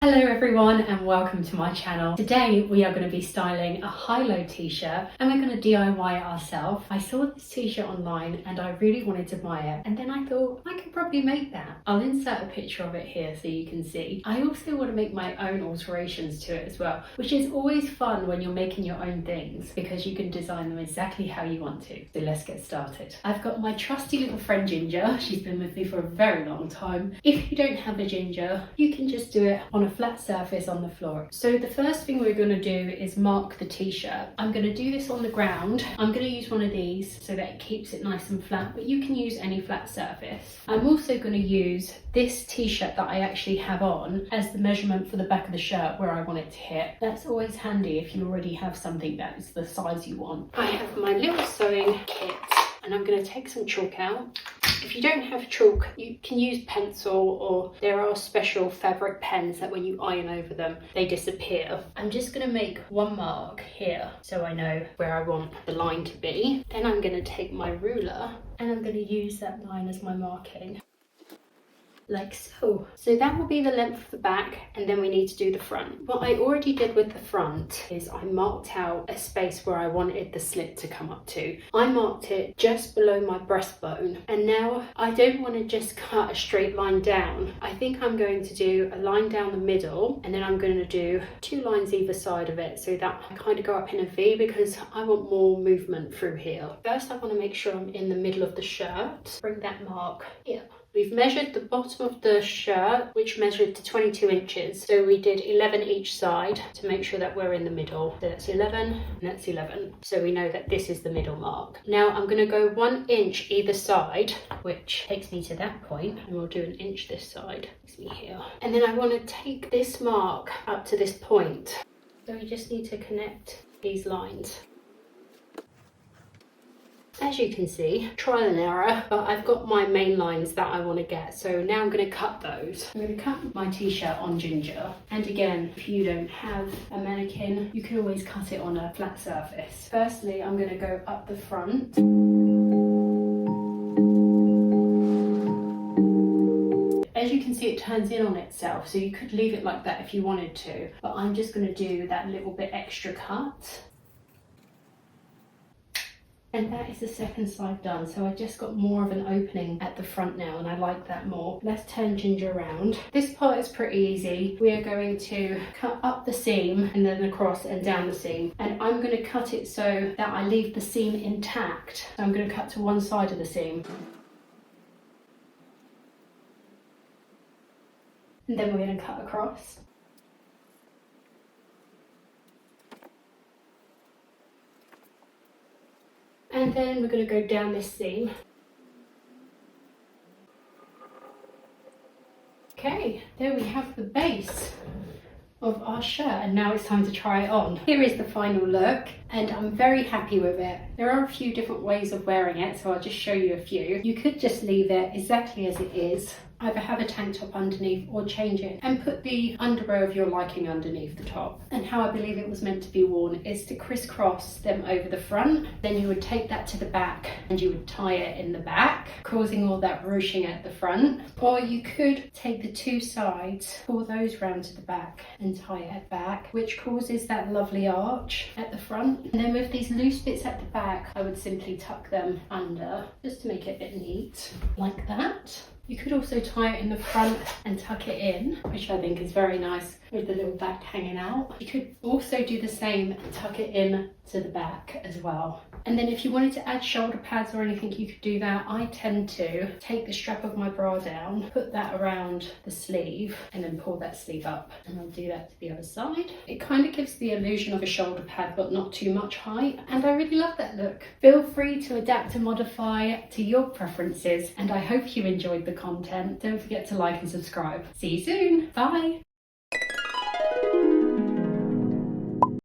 Hello everyone and welcome to my channel. Today we are going to be styling a high-low t-shirt and we're going to DIY it ourselves. I saw this t-shirt online and I really wanted to buy it, and then I thought I could probably make that. I'll insert a picture of it here so you can see. I also want to make my own alterations to it as well, which is always fun when you're making your own things because you can design them exactly how you want to. So let's get started. I've got my trusty little friend Ginger. She's been with me for a very long time. If you don't have a Ginger, you can just do it on a flat surface on the floor. So the first thing we're going to do is mark the t-shirt. I'm going to do this on the ground. I'm going to use one of these so that it keeps it nice and flat, but you can use any flat surface. I'm also going to use this t-shirt that I actually have on as the measurement for the back of the shirt where I want it to hit. That's always handy if you already have something that is the size you want. I have my little sewing kit and I'm going to take some chalk out. If you don't have chalk, you can use pencil, or there are special fabric pens that when you iron over them, they disappear. I'm just going to make one mark here so I know where I want the line to be. Then I'm going to take my ruler and I'm going to use that line as my marking. Like so. So that will be the length of the back, and then we need to do the front. What I already did with the front is I marked out a space where I wanted the slit to come up to. I marked it just below my breastbone, and now I don't want to just cut a straight line down. I think I'm going to do a line down the middle, and then I'm going to do 2 lines either side of it so that I kind of go up in a V because I want more movement through here. First I want to make sure I'm in the middle of the shirt. Bring that mark here. We've measured the bottom of the shirt, which measured to 22 inches. So we did 11 each side to make sure that we're in the middle. So that's 11 and that's 11. So we know that this is the middle mark. Now I'm going to go 1 inch either side, which takes me to that point, and we'll do 1 inch this side. Takes me here. And then I want to take this mark up to this point. So we just need to connect these lines. As you can see, trial and error, but I've got my main lines that I want to get. So now I'm going to cut those. I'm going to cut my t-shirt on Ginger. And again, if you don't have a mannequin, you can always cut it on a flat surface. Firstly, I'm going to go up the front. As you can see, it turns in on itself, so you could leave it like that if you wanted to. But I'm just going to do that little bit extra cut. And that is the second side done, so I just got more of an opening at the front now, and I like that more. Let's turn Ginger around. This part is pretty easy. We are going to cut up the seam and then across and down the seam, and I'm going to cut it so that I leave the seam intact. So I'm going to cut to one side of the seam. And then we're going to cut across. And then we're going to go down this seam. Okay, there we have the base of our shirt, and now it's time to try it on. Here is the final look, and I'm very happy with it. There are a few different ways of wearing it, so I'll just show you a few. You could just leave it exactly as it is. Either have a tank top underneath or change it and put the underwear of your liking underneath the top. And how I believe it was meant to be worn is to crisscross them over the front. Then you would take that to the back and you would tie it in the back, causing all that ruching at the front. Or you could take the 2 sides, pull those round to the back and tie it back, which causes that lovely arch at the front. And then with these loose bits at the back, I would simply tuck them under just to make it a bit neat, like that. You could also tie it in the front and tuck it in, which I think is very nice with the little back hanging out. You could also do the same and tuck it in to the back as well. And then if you wanted to add shoulder pads or anything, you could do that. I tend to take the strap of my bra down, put that around the sleeve, and then pull that sleeve up. And I'll do that to the other side. It kind of gives the illusion of a shoulder pad, but not too much height. And I really love that look. Feel free to adapt and modify to your preferences. And I hope you enjoyed the content. Don't forget to like and subscribe. See you soon. Bye.